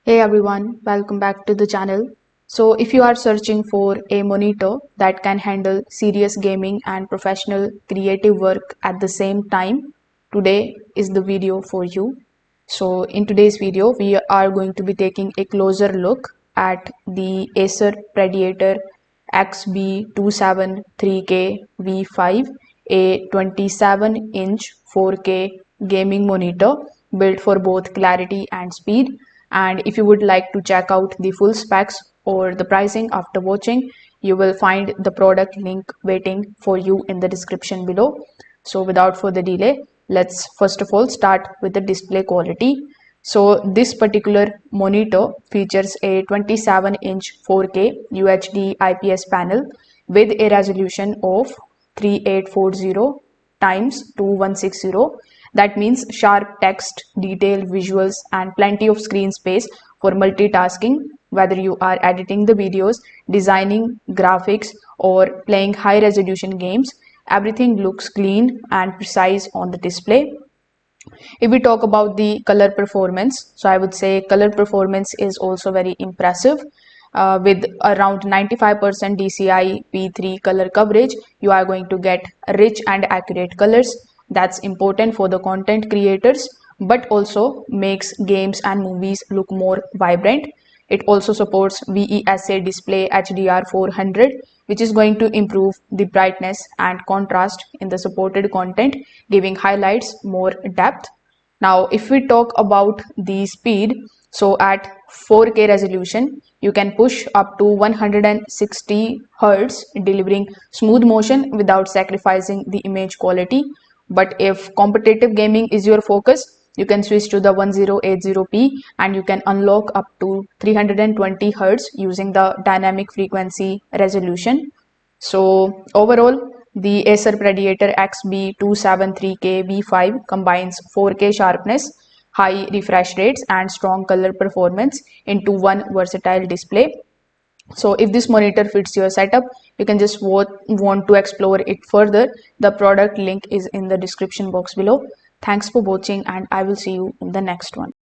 Hey everyone, welcome back to the channel. So if you are searching for a monitor that can handle serious gaming and professional creative work at the same time, today is the video for you. So in today's video, we are going to be taking a closer look at the Acer Predator XB273K V5, a 27-inch 4K gaming monitor built for both clarity and speed. And if you would like to check out the full specs or the pricing after watching, you will find the product link waiting for you in the description below. So without further delay, let's first of all start with the display quality. So this particular monitor features a 27-inch 4K UHD IPS panel with a resolution of 3840 times 2160. That means sharp text, detailed visuals, and plenty of screen space for multitasking, whether you are editing the videos, designing graphics, or playing high resolution games. Everything looks clean and precise on the display. If we talk about the color performance, so I would say color performance is also very impressive. With around 95% DCI P3 color coverage, you are going to get rich and accurate colors. That's important for the content creators, but also makes games and movies look more vibrant. It also supports VESA display HDR 400, which is going to improve the brightness and contrast in the supported content, giving highlights more depth. Now, if we talk about the speed, so at 4K resolution, you can push up to 160 Hz, delivering smooth motion without sacrificing the image quality. But if competitive gaming is your focus, you can switch to the 1080p and you can unlock up to 320 Hz using the dynamic frequency resolution. So overall, the Acer Predator XB273K V5 combines 4K sharpness, high refresh rates, and strong color performance into one versatile display. So if this monitor fits your setup, you can just want to explore it further. The product link is in the description box below. Thanks for watching, and I will see you in the next one.